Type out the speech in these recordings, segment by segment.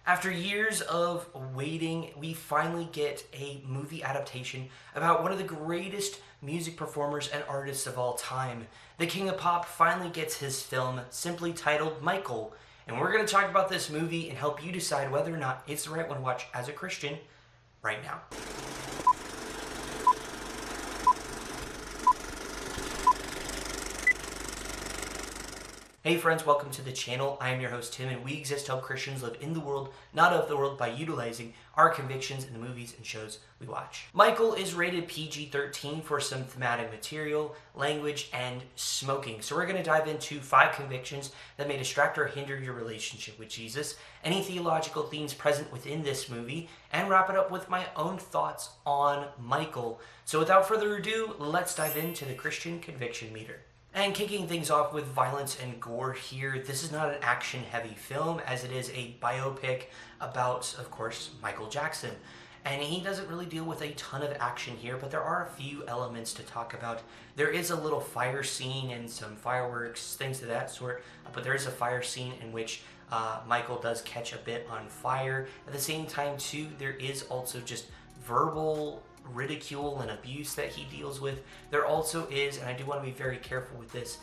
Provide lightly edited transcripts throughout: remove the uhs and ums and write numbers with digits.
After years of waiting, we finally get a movie adaptation about one of the greatest music performers and artists of all time. The King of Pop finally gets his film, simply titled Michael. And we're going to talk about this movie and help you decide whether or not it's the right one to watch as a Christian right now. Hey friends, welcome to the channel. I am your host Tim, and we exist to help Christians live in the world, not of the world, by utilizing our convictions in the movies and shows we watch. Michael is rated PG-13 for some thematic material, language, and smoking. So we're going to dive into 5 convictions that may distract or hinder your relationship with Jesus, any theological themes present within this movie, and wrap it up with my own thoughts on Michael. So without further ado, let's dive into the Christian Conviction Meter. And kicking things off with violence and gore here, this is not an action-heavy film, as it is a biopic about, of course, Michael Jackson. And he doesn't really deal with a ton of action here, but there are a few elements to talk about. There is a little fire scene and some fireworks, things of that sort, but there is a fire scene in which Michael does catch a bit on fire. At the same time, too, there is also just verbal ridicule and abuse that he deals with. There also is, and I do want to be very careful with this,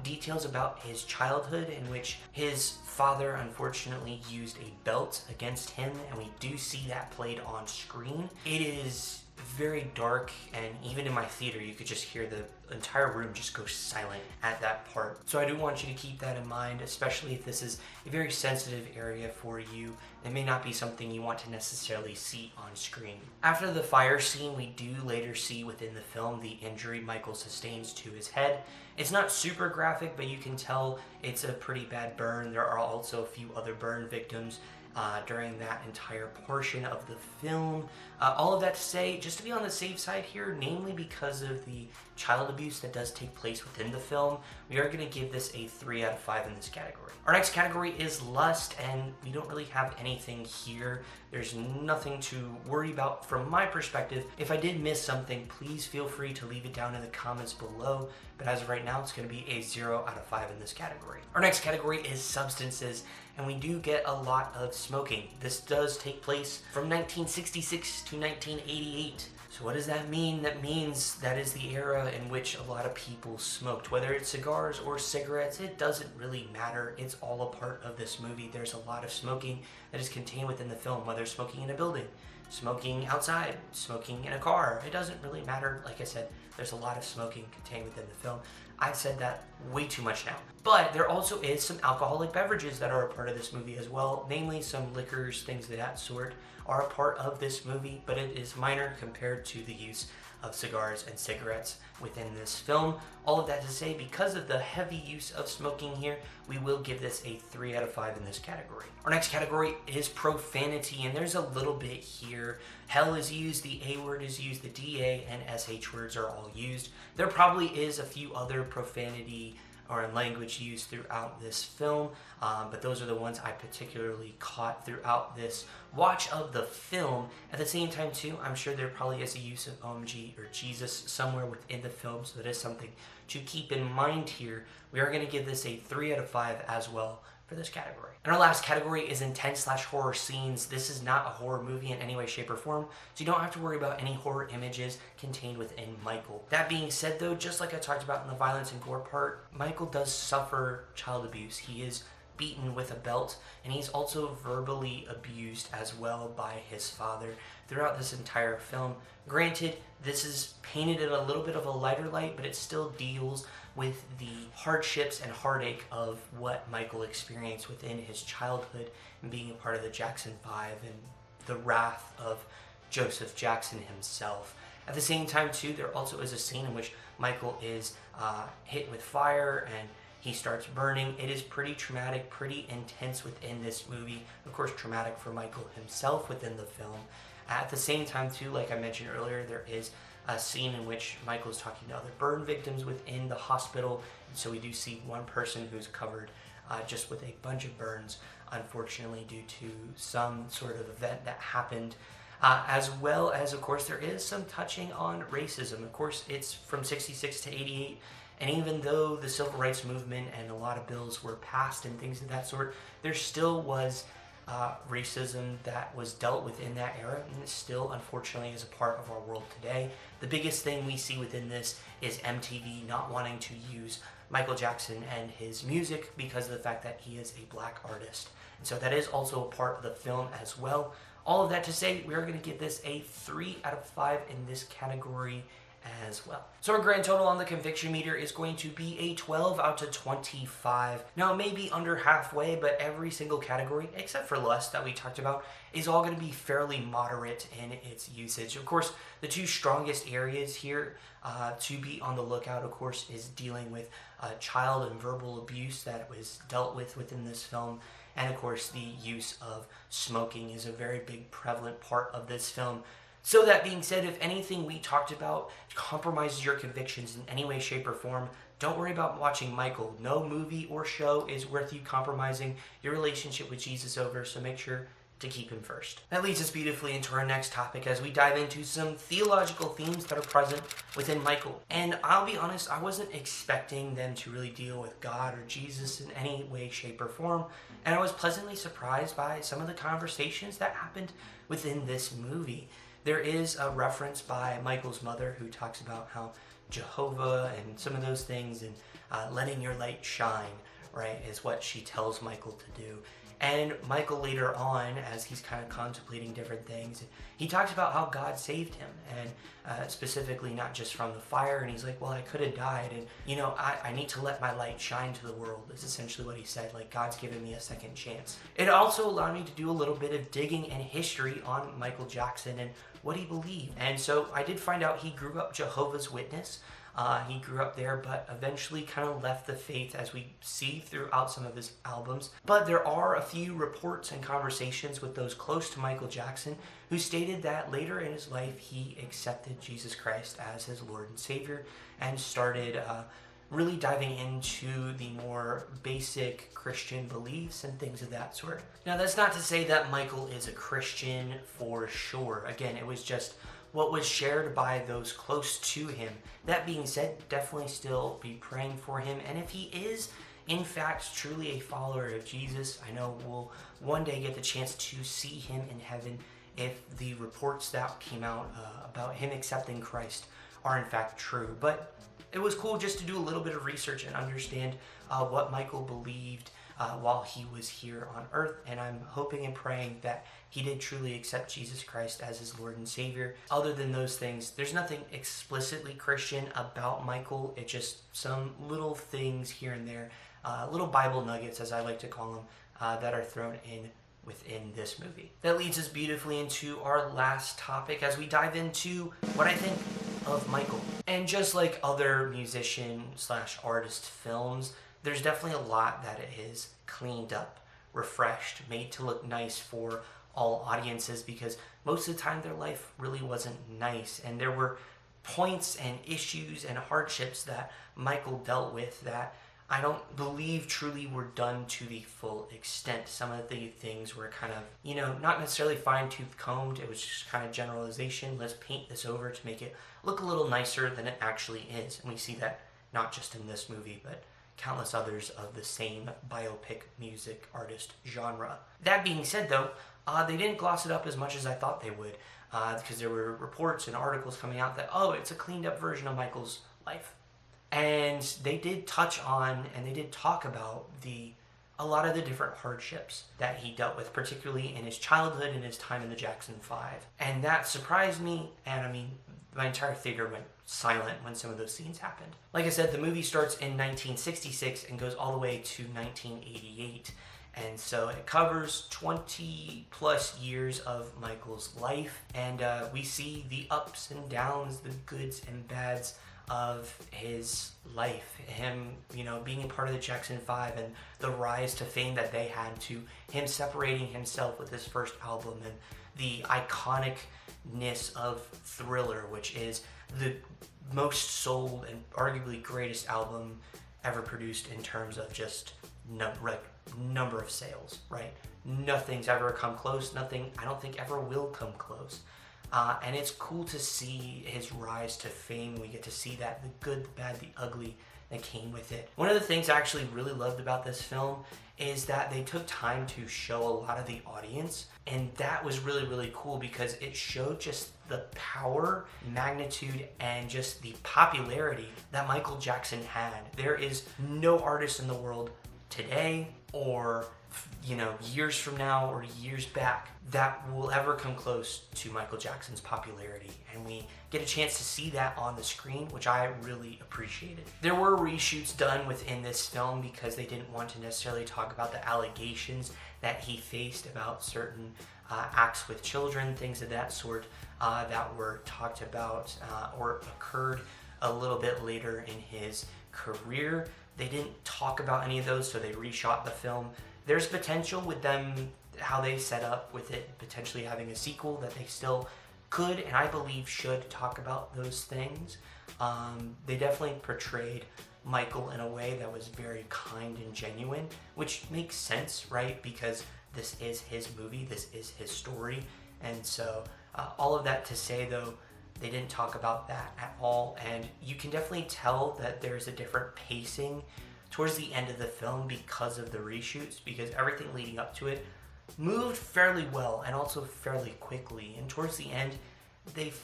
details about his childhood in which his father unfortunately used a belt against him, and we do see that played on screen. It is very dark, and even in my theater you could just hear the entire room just go silent at that part. So I do want you to keep that in mind, especially if this is a very sensitive area for you. It may not be something you want to necessarily see on screen. After the fire scene, we do later see within the film the injury Michael sustains to his head. It's not super graphic, but you can tell it's a pretty bad burn. There are also a few other burn victims during that entire portion of the film. All of that to say, just to be on the safe side here, namely because of the child abuse that does take place within the film, we are going to give this a 3 out of 5 in this category. Our next category is lust, and we don't really have anything here. There's nothing to worry about from my perspective. If I did miss something, please feel free to leave it down in the comments below, but as of right now, it's going to be a 0 out of 5 in this category. Our next category is substances, and we do get a lot of smoking. This does take place from 1966 to 1988. So what does that mean? That means that is the era in which a lot of people smoked. Whether it's cigars or cigarettes, it doesn't really matter. It's all a part of this movie. There's a lot of smoking that is contained within the film, whether smoking in a building, smoking outside, smoking in a car. It doesn't really matter. Like I said, there's a lot of smoking contained within the film. I've said that way too much now. But there also is some alcoholic beverages that are a part of this movie as well, namely some liquors, things of that sort are a part of this movie, but it is minor compared to the use of cigars and cigarettes within this film. All of that to say, because of the heavy use of smoking here, we will give this a 3 out of 5 in this category. Our next category is profanity, and there's a little bit here. Hell is used, the A word is used, the DA and SH words are all used. There probably is a few other profanity or language used throughout this film, but those are the ones I particularly caught throughout this watch of the film. At the same time too, I'm sure there probably is a use of OMG or Jesus somewhere within the film, so that is something to keep in mind here. We are going to give this a 3 out of 5 as well for this category. And our last category is intense/horror scenes. This is not a horror movie in any way, shape, or form, so you don't have to worry about any horror images contained within Michael. That being said though, just like I talked about in the violence and gore part, Michael does suffer child abuse. He is beaten with a belt, and he's also verbally abused as well by his father throughout this entire film. Granted, this is painted in a little bit of a lighter light, but it still deals with the hardships and heartache of what Michael experienced within his childhood and being a part of the Jackson 5 and the wrath of Joseph Jackson himself. At the same time too, there also is a scene in which Michael is hit with fire and he starts burning. It is pretty traumatic, pretty intense within this movie. Of course, traumatic for Michael himself within the film. At the same time too, like I mentioned earlier, there is a scene in which Michael is talking to other burn victims within the hospital. And so we do see one person who's covered just with a bunch of burns, unfortunately due to some sort of event that happened. As well as, of course, there is some touching on racism. Of course, it's from 66 to 88. And even though the civil rights movement and a lot of bills were passed and things of that sort, there still was racism that was dealt with in that era, and it still unfortunately is a part of our world today. The biggest thing we see within this is MTV not wanting to use Michael Jackson and his music because of the fact that he is a black artist. And so that is also a part of the film as well. All of that to say, we are going to give this a 3 out of 5 in this category as well. So our grand total on the conviction meter is going to be a 12 out of 25. Now it may be under halfway, but every single category, except for lust that we talked about, is all going to be fairly moderate in its usage. Of course, the two strongest areas here to be on the lookout, of course, is dealing with child and verbal abuse that was dealt with within this film. And of course, the use of smoking is a very big prevalent part of this film. So that being said, if anything we talked about compromises your convictions in any way, shape, or form, don't worry about watching Michael. No movie or show is worth you compromising your relationship with Jesus over, so make sure to keep him first. That leads us beautifully into our next topic as we dive into some theological themes that are present within Michael. And I'll be honest, I wasn't expecting them to really deal with God or Jesus in any way, shape, or form, and I was pleasantly surprised by some of the conversations that happened within this movie. There is a reference by Michael's mother who talks about how Jehovah and some of those things and letting your light shine, right, is what she tells Michael to do. And Michael later on, as he's kind of contemplating different things, he talks about how God saved him, and specifically not just from the fire, and he's like, well, I could have died, and I need to let my light shine to the world, is essentially what he said, like God's given me a second chance. It also allowed me to do a little bit of digging and history on Michael Jackson and what he believed. And so I did find out he grew up Jehovah's Witness. He grew up there, but eventually kind of left the faith, as we see throughout some of his albums. But there are a few reports and conversations with those close to Michael Jackson who stated that later in his life he accepted Jesus Christ as his Lord and Savior and started really diving into the more basic Christian beliefs and things of that sort. Now, that's not to say that Michael is a Christian for sure. Again, it was just what was shared by those close to him. That being said, definitely still be praying for him. And if he is, in fact, truly a follower of Jesus, I know we'll one day get the chance to see him in heaven if the reports that came out about him accepting Christ are in fact true. But it was cool just to do a little bit of research and understand what Michael believed while he was here on earth, and I'm hoping and praying that he did truly accept Jesus Christ as his Lord and Savior. Other than those things, there's nothing explicitly Christian about Michael. It's just some little things here and there, little Bible nuggets, as I like to call them, that are thrown in within this movie. That leads us beautifully into our last topic as we dive into what I think of Michael. And just like other musician/artist films, there's definitely a lot that is cleaned up, refreshed, made to look nice for all audiences, because most of the time their life really wasn't nice, and there were points and issues and hardships that Michael dealt with that I don't believe truly were done to the full extent. Some of the things were kind of, not necessarily fine-tooth combed. It was just kind of generalization. Let's paint this over to make it look a little nicer than it actually is. And we see that not just in this movie, but countless others of the same biopic music artist genre. That being said, though, they didn't gloss it up as much as I thought they would, because there were reports and articles coming out that, it's a cleaned up version of Michael's life. And they did touch on, and they did talk about a lot of the different hardships that he dealt with, particularly in his childhood and his time in the Jackson 5. And that surprised me, and my entire theater went silent when some of those scenes happened. Like I said, the movie starts in 1966 and goes all the way to 1988. And so it covers 20 plus years of Michael's life. And we see the ups and downs, the goods and bads of his life. Him, being a part of the Jackson 5 and the rise to fame that they had, to him separating himself with his first album, and the iconicness of Thriller, which is the most sold and arguably greatest album ever produced in terms of just number of sales, right? Nothing's ever come close. Nothing, I don't think, ever will come close. And it's cool to see his rise to fame. We get to see that, the good, the bad, the ugly, that came with it. One of the things I actually really loved about this film is that they took time to show a lot of the audience, and that was really, really cool because it showed just the power, magnitude, and just the popularity that Michael Jackson had. There is no artist in the world today or years from now or years back that will ever come close to Michael Jackson's popularity, and we get a chance to see that on the screen, which I really appreciated. There were reshoots done within this film because they didn't want to necessarily talk about the allegations that he faced about certain acts with children, things of that sort that were talked about or occurred a little bit later in his career. They didn't talk about any of those, so they reshot the film. There's potential with them, how they set up with it potentially having a sequel, that they still could and I believe should talk about those things. They definitely portrayed Michael in a way that was very kind and genuine, which makes sense, right? Because this is his movie, this is his story. And so all of that to say, though, they didn't talk about that at all, and you can definitely tell that there's a different pacing towards the end of the film because of the reshoots, because everything leading up to it moved fairly well and also fairly quickly, and towards the end they've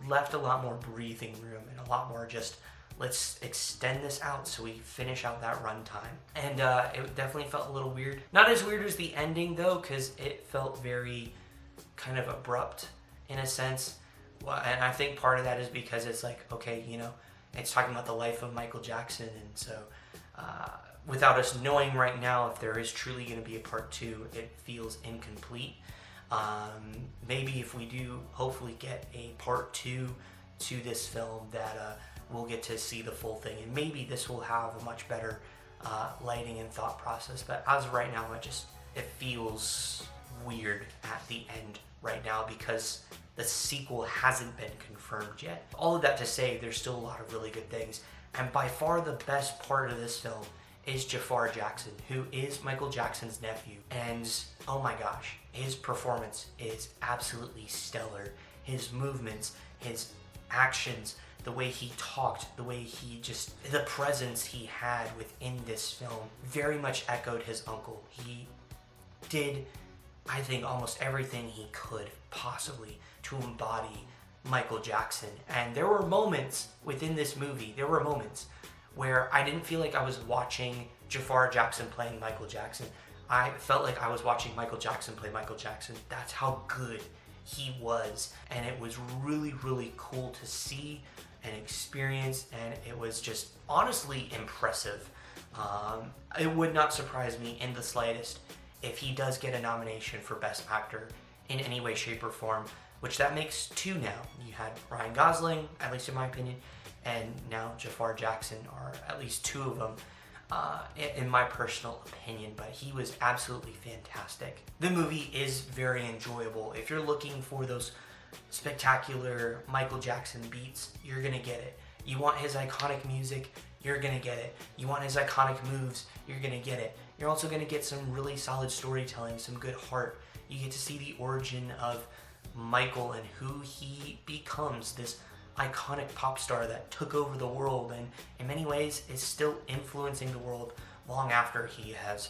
left a lot more breathing room and a lot more just, let's extend this out so we finish out that runtime. And it definitely felt a little weird. Not as weird as the ending though, because it felt very kind of abrupt in a sense. Well, and I think part of that is because it's like, okay, it's talking about the life of Michael Jackson, and so without us knowing right now if there is truly going to be a part 2, it feels incomplete. Maybe if we do hopefully get a part 2 to this film, that we'll get to see the full thing, and maybe this will have a much better lighting and thought process. But as of right now, it feels weird at the end right now because the sequel hasn't been confirmed yet. All of that to say, there's still a lot of really good things. And by far the best part of this film is Jafaar Jackson, who is Michael Jackson's nephew. And oh my gosh, his performance is absolutely stellar. His movements, his actions, the way he talked, the way the presence he had within this film very much echoed his uncle. He did, I think, almost everything he could possibly to embody Michael Jackson. And there were moments within this movie, where I didn't feel like I was watching Jafaar Jackson playing Michael Jackson. I felt like I was watching Michael Jackson play Michael Jackson. That's how good he was. And it was really, really cool to see and experience, and it was just honestly impressive. It would not surprise me in the slightest if he does get a nomination for Best Actor in any way, shape, or form, which that makes 2 now. You had Ryan Gosling, at least in my opinion, and now Jafaar Jackson are at least 2 of them, in my personal opinion, but he was absolutely fantastic. The movie is very enjoyable. If you're looking for those spectacular Michael Jackson beats, you're gonna get it. You want his iconic music, you're gonna get it. You want his iconic moves, you're gonna get it. You're also gonna get some really solid storytelling, some good heart. You get to see the origin of Michael and who he becomes, this iconic pop star that took over the world and in many ways is still influencing the world long after he has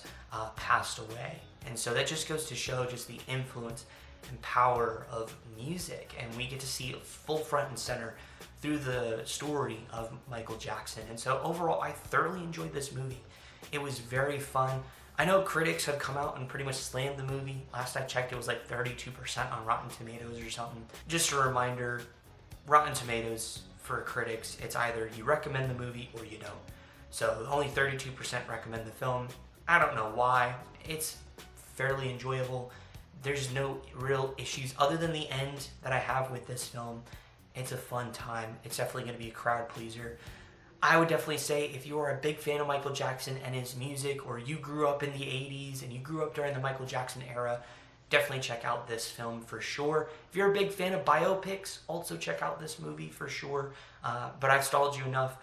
passed away. And so that just goes to show just the influence and power of music, and we get to see it full front and center through the story of Michael Jackson. And so overall, I thoroughly enjoyed this movie. It was very fun. I know critics have come out and pretty much slammed the movie. Last I checked, it was like 32% on Rotten Tomatoes or something. Just a reminder, Rotten Tomatoes for critics, it's either you recommend the movie or you don't. So only 32% recommend the film. I don't know why. It's fairly enjoyable. There's no real issues other than the end that I have with this film. It's a fun time. It's definitely going to be a crowd pleaser. I would definitely say if you are a big fan of Michael Jackson and his music, or you grew up in the 80s and you grew up during the Michael Jackson era, definitely check out this film for sure. If you're a big fan of biopics, also check out this movie for sure. But I've stalled you enough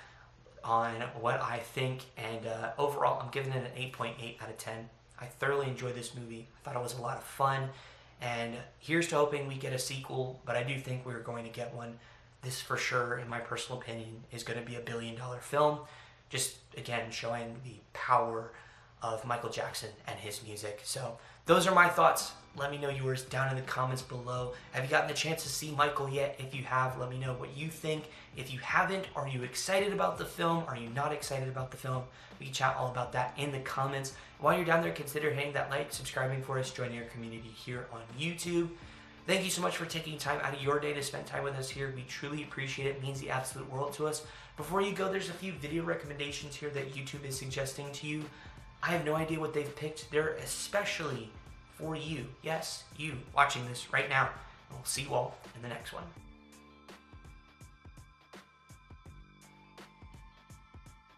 on what I think, and overall I'm giving it an 8.8 out of 10. I thoroughly enjoyed this movie. I thought it was a lot of fun, and here's to hoping we get a sequel, but I do think we're going to get one. This for sure, in my personal opinion, is going to be a $1 billion film. just again showing the power of Michael Jackson and his music. So those are my thoughts. Let me know yours down in the comments below. Have you gotten the chance to see Michael yet? If you have, let me know what you think. If you haven't, are you excited about the film? Are you not excited about the film? We can chat all about that in the comments. While you're down there, consider hitting that like, subscribing for us, joining our community here on YouTube. Thank you so much for taking time out of your day to spend time with us here. We truly appreciate it. It means the absolute world to us. Before you go, there's a few video recommendations here that YouTube is suggesting to you. I have no idea what they've picked. They're especially for you. Yes, you watching this right now. We'll see you all in the next one.